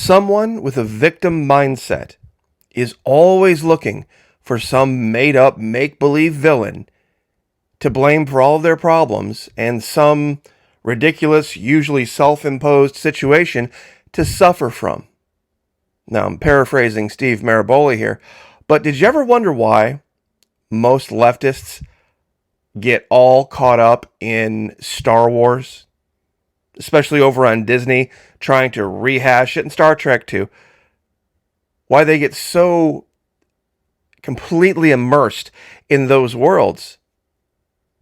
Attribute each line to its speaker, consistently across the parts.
Speaker 1: Someone with a victim mindset is always looking for some made-up, make-believe villain to blame for all of their problems and some ridiculous, usually self-imposed situation to suffer from. Now, I'm paraphrasing Steve Maraboli here, but did you ever wonder why most leftists get all caught up in Star Wars? Especially over on Disney, trying to rehash it, and Star Trek too. Why they get so completely immersed in those worlds?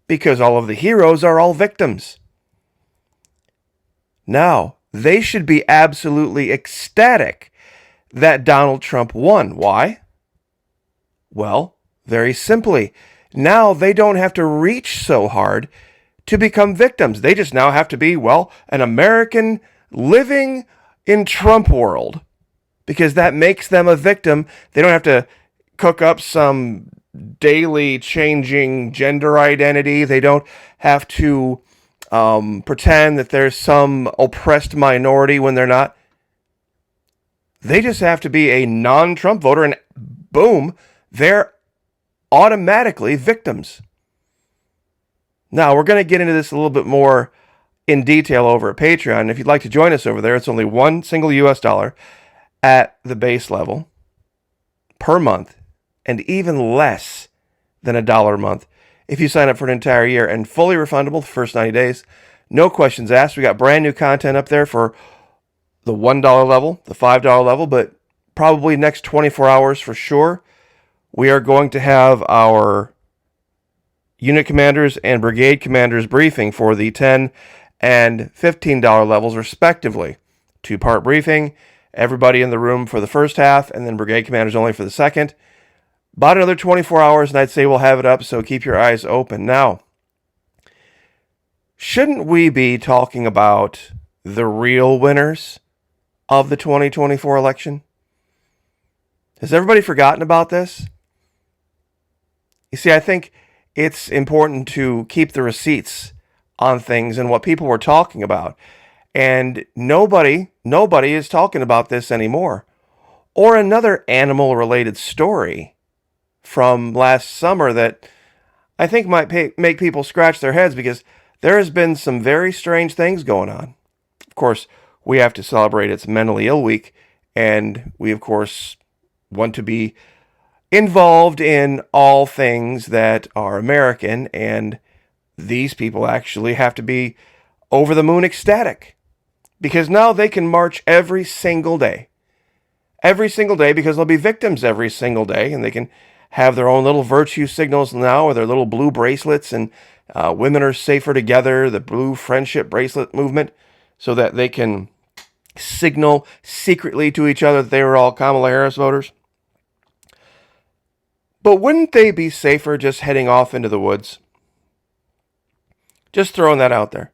Speaker 1: Because all of the heroes are all victims. Now, they should be absolutely ecstatic that Donald Trump won. Why? Well, very simply, now they don't have to reach so hard to become victims. They just now have to be, well, an American living in Trump world, because that makes them a victim. They don't have to cook up some daily changing gender identity. They don't have to pretend that there's some oppressed minority when they're not. They just have to be a non-Trump voter, and boom, they're automatically victims. Now, we're going to get into this a little bit more in detail over at Patreon. If you'd like to join us over there, it's only one single US dollar at the base level per month, and even less than $1 a month if you sign up for an entire year, and fully refundable the first 90 days. No questions asked. We got brand new content up there for the $1 level, the $5 level, but probably next 24 hours for sure. We are going to have our unit commanders and brigade commanders briefing for the $10 and $15 levels respectively. 2-part briefing, everybody in the room for the first half, and then brigade commanders only for the second. About another 24 hours, and I'd say we'll have it up, so keep your eyes open. Now, shouldn't we be talking about the real winners of the 2024 election? Has everybody forgotten about this? You see, I think it's important to keep the receipts on things and what people were talking about. And nobody is talking about this anymore. Or another animal-related story from last summer that I think might make people scratch their heads, because there has been some very strange things going on. Of course, we have to celebrate It's Mentally Ill Week, and we, of course, want to be involved in all things that are American, and these people actually have to be over the moon ecstatic, because now they can march every single day, because they'll be victims every single day, and they can have their own little virtue signals now, or their little blue bracelets, and women are safer together, the blue friendship bracelet movement, so that they can signal secretly to each other that they were all Kamala Harris voters. But wouldn't they be safer just heading off into the woods? Just throwing that out there.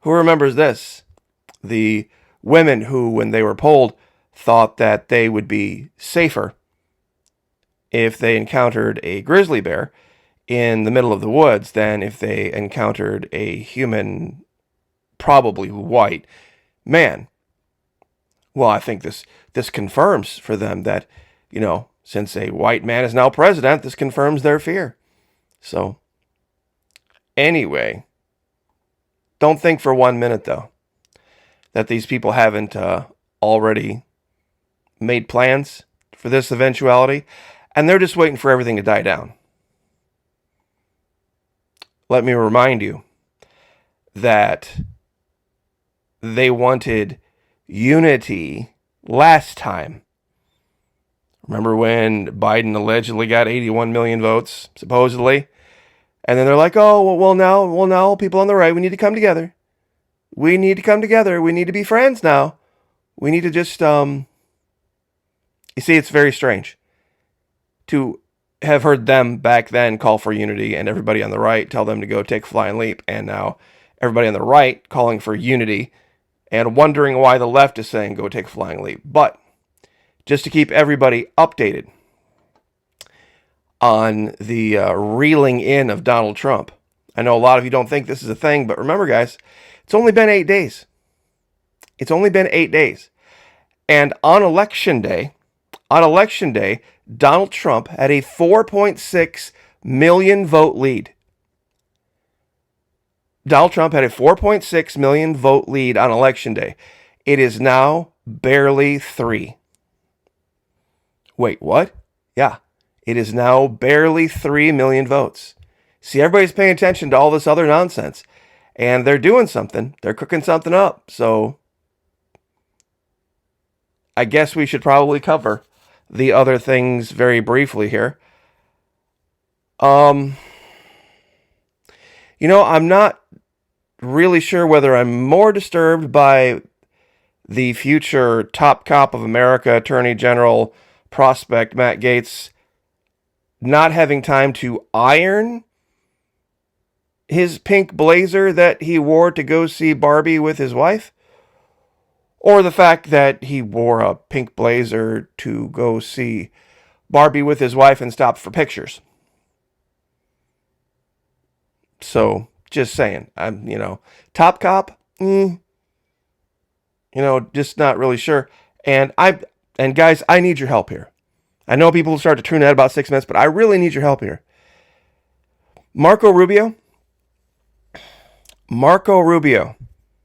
Speaker 1: Who remembers this? The women who, when they were polled, thought that they would be safer if they encountered a grizzly bear in the middle of the woods than if they encountered a human, probably white, man. Well, I think this confirms for them that, since a white man is now president, this confirms their fear. So, anyway, don't think for 1 minute, though, that these people haven't already made plans for this eventuality, and they're just waiting for everything to die down. Let me remind you that they wanted unity last time. Remember when Biden allegedly got 81 million votes, supposedly? And then they're like, oh, well, now, people on the right, we need to come together. We need to come together. We need to be friends now. We need to just, You see, it's very strange to have heard them back then call for unity and everybody on the right tell them to go take a flying leap. And now everybody on the right calling for unity and wondering why the left is saying go take a flying leap. But just to keep everybody updated on the reeling in of Donald Trump. I know a lot of you don't think this is a thing, but remember, guys, it's only been 8 days. It's only been 8 days. And on election day, Donald Trump had a 4.6 million vote lead. Donald Trump had a 4.6 million vote lead on election day. It is now barely 3. Wait, what? Yeah, it is now barely 3 million votes. See, everybody's paying attention to all this other nonsense. And they're doing something. They're cooking something up. So I guess we should probably cover the other things very briefly here. I'm not really sure whether I'm more disturbed by the future top cop of America, Attorney General prospect Matt Gaetz, not having time to iron his pink blazer that he wore to go see Barbie with his wife, or the fact that he wore a pink blazer to go see Barbie with his wife and stopped for pictures. So, just saying, I'm, top cop, just not really sure. And guys, I need your help here. I know people start to tune out about 6 minutes, but I really need your help here. Marco Rubio.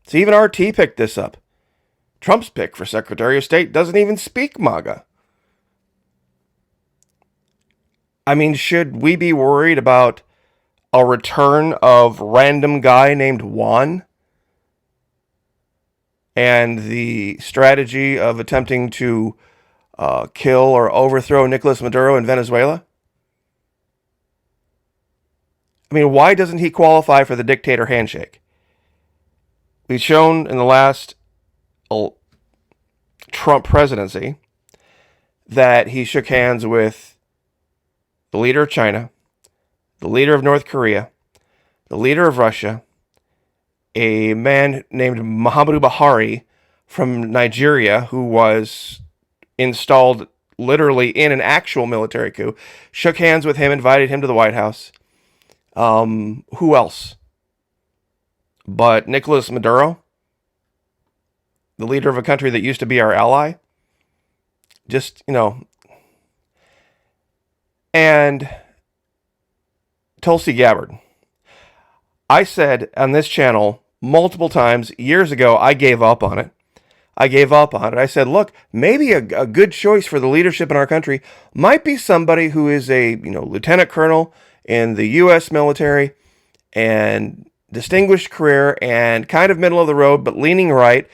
Speaker 1: So even RT picked this up. Trump's pick for Secretary of State doesn't even speak MAGA. I mean, should we be worried about a return of random guy named Juan and the strategy of attempting to kill or overthrow Nicolas Maduro in Venezuela? I mean, why doesn't he qualify for the dictator handshake? We've shown in the last Trump presidency that he shook hands with the leader of China, the leader of North Korea, the leader of Russia, a man named Muhammadu Buhari from Nigeria who was installed literally in an actual military coup, shook hands with him, invited him to the White House. Who else? But Nicolas Maduro, the leader of a country that used to be our ally. Just, and Tulsi Gabbard. I said on this channel multiple times years ago, I gave up on it. I said, look, maybe a good choice for the leadership in our country might be somebody who is a, lieutenant colonel in the U.S. military and distinguished career and kind of middle of the road, but leaning right.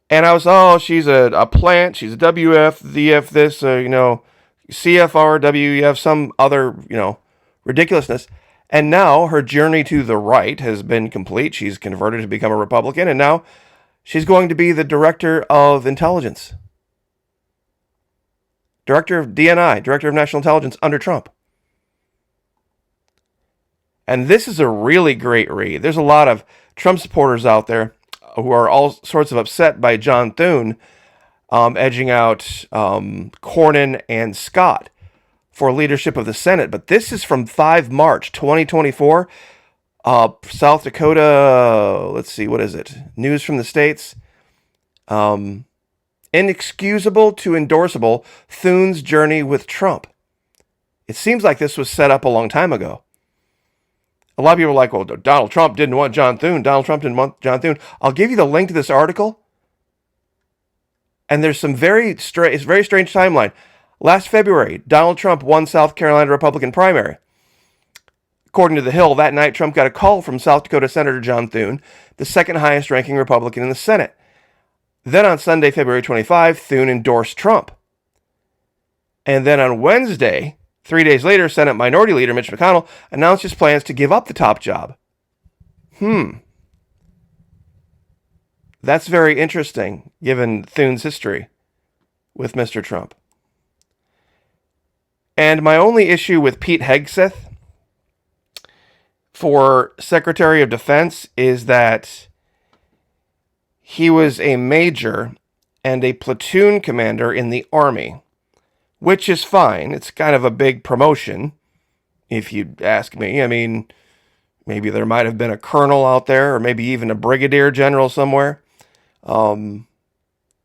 Speaker 1: And I was, she's a plant. She's a WF, VF this, CFR, WEF, some other, ridiculousness. And now her journey to the right has been complete. She's converted to become a Republican. And now she's going to be the director of intelligence. Director of DNI, Director of National Intelligence under Trump. And this is a really great read. There's a lot of Trump supporters out there who are all sorts of upset by John Thune edging out Cornyn and Scott for leadership of the Senate. But this is from 5 March 2024. South Dakota, let's see, what is it? News from the States. Inexcusable to endorsable, Thune's journey with Trump. It seems like this was set up a long time ago. A lot of people are like, well, Donald Trump didn't want John Thune. I'll give you the link to this article. And there's some it's very strange timeline. Last February, Donald Trump won South Carolina Republican primary. According to The Hill, that night, Trump got a call from South Dakota Senator John Thune, the second highest ranking Republican in the Senate. Then on Sunday, February 25, Thune endorsed Trump. And then on Wednesday, 3 days later, Senate Minority Leader Mitch McConnell announced his plans to give up the top job. That's very interesting, given Thune's history with Mr. Trump. And my only issue with Pete Hegseth for Secretary of Defense is that he was a major and a platoon commander in the Army, which is fine. It's kind of a big promotion, if you ask me. I mean, maybe there might have been a colonel out there, or maybe even a brigadier general somewhere.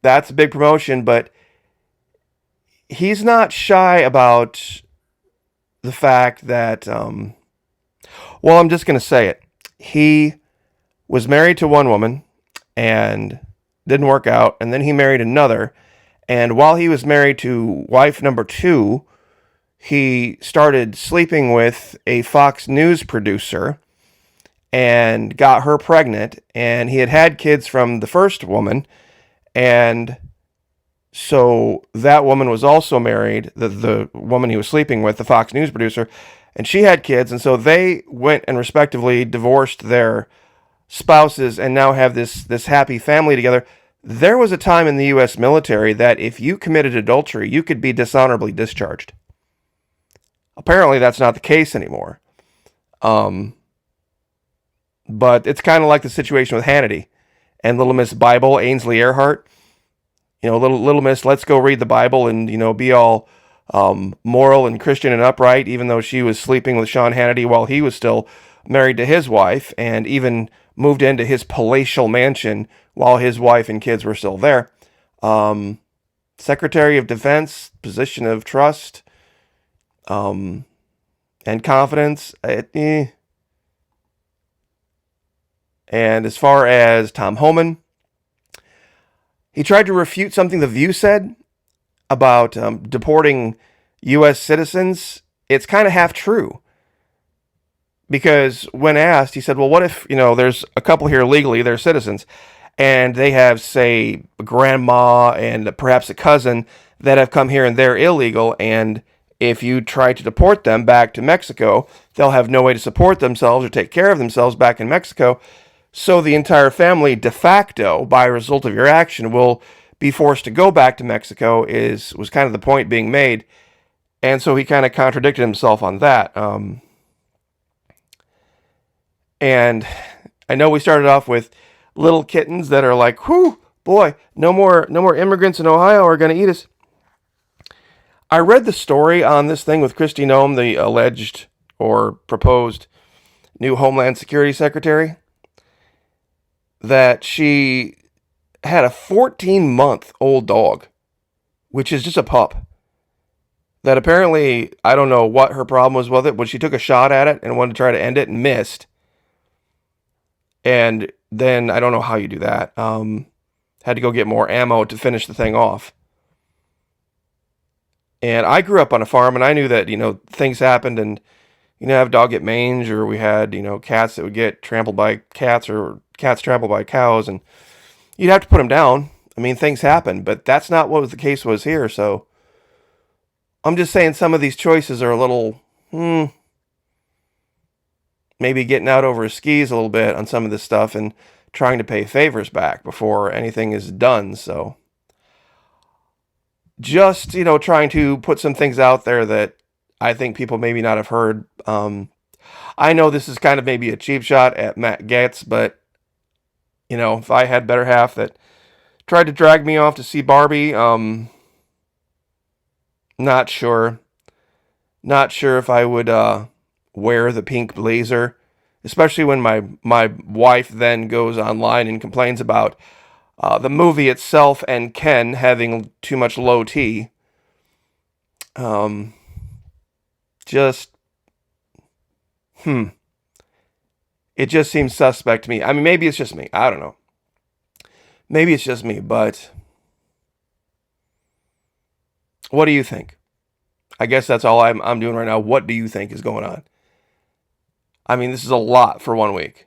Speaker 1: That's a big promotion, but he's not shy about the fact that, well, I'm just going to say it. He was married to one woman and didn't work out, and then he married another. And while he was married to wife number 2, he started sleeping with a Fox News producer and got her pregnant. And he had had kids from the first woman. And so that woman was also married, the woman he was sleeping with, the Fox News producer, and she had kids. And so they went and respectively divorced their spouses and now have this happy family together. There was a time in the U.S. military that if you committed adultery, you could be dishonorably discharged. Apparently, that's not the case anymore. But it's kind of like the situation with Hannity and Little Miss Bible, Ainsley Earhart. You know, little Miss, let's go read the Bible and, be all moral and Christian and upright, even though she was sleeping with Sean Hannity while he was still married to his wife, and even moved into his palatial mansion while his wife and kids were still there. Secretary of Defense, position of trust, and confidence. And as far as Tom Homan, he tried to refute something The View said about deporting U.S. citizens. It's kind of half true. Because when asked, he said, well, what if, there's a couple here legally, they're citizens, and they have, say, a grandma and perhaps a cousin that have come here and they're illegal, and if you try to deport them back to Mexico, they'll have no way to support themselves or take care of themselves back in Mexico. So the entire family, de facto, by result of your action, will be forced to go back to Mexico, was kind of the point being made. And so he kind of contradicted himself on that. And I know we started off with little kittens that are like, whew, boy, no more immigrants in Ohio are going to eat us. I read the story on this thing with Kristi Noem, the alleged or proposed new Homeland Security Secretary, that she had a 14-month-old dog, which is just a pup, that apparently, I don't know what her problem was with it, but she took a shot at it and wanted to try to end it and missed. And then, I don't know how you do that, had to go get more ammo to finish the thing off. And I grew up on a farm, and I knew that, things happened, and, have a dog get mange, or we had, cats that would get trampled by cats, or cats trampled by cows, and you'd have to put them down. I mean, things happen, but that's not what the case was here, so I'm just saying some of these choices are a little, maybe getting out over his skis a little bit on some of this stuff and trying to pay favors back before anything is done, so just, trying to put some things out there that I think people maybe not have heard. I know this is kind of maybe a cheap shot at Matt Gaetz, but, if I had better half that tried to drag me off to see Barbie, not sure. Not sure if I would wear the pink blazer, especially when my wife then goes online and complains about the movie itself and Ken having too much low T. It just seems suspect to me. I mean, maybe it's just me. I don't know. Maybe it's just me, but what do you think? I guess that's all I'm doing right now. What do you think is going on? I mean, this is a lot for 1 week.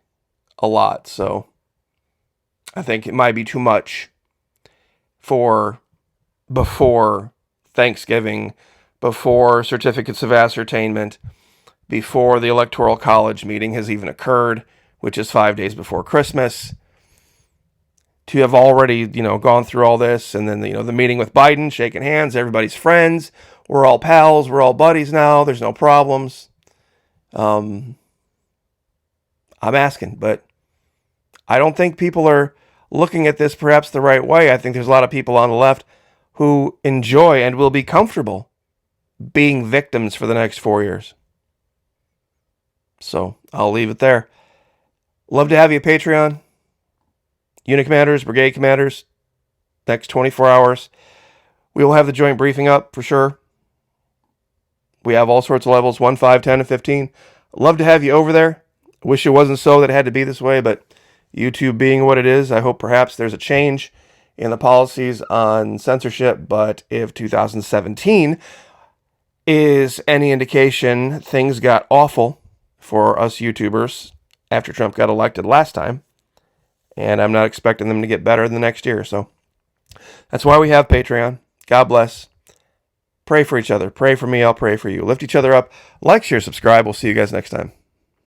Speaker 1: A lot, so I think it might be too much for before Thanksgiving, before certificates of ascertainment, before the Electoral College meeting has even occurred, which is 5 days before Christmas, to have already, gone through all this, and then, the meeting with Biden, shaking hands, everybody's friends, we're all pals, we're all buddies now, there's no problems. I'm asking, but I don't think people are looking at this perhaps the right way. I think there's a lot of people on the left who enjoy and will be comfortable being victims for the next 4 years. So I'll leave it there. Love to have you, Patreon. Unit commanders, brigade commanders, next 24 hours. We will have the joint briefing up for sure. We have all sorts of levels, 1, 5, 10, and 15. Love to have you over there. Wish it wasn't so that it had to be this way, but YouTube being what it is, I hope perhaps there's a change in the policies on censorship. But if 2017 is any indication, things got awful for us YouTubers after Trump got elected last time. And I'm not expecting them to get better in the next year. So that's why we have Patreon. God bless. Pray for each other. Pray for me. I'll pray for you. Lift each other up. Like, share, subscribe. We'll see you guys next time.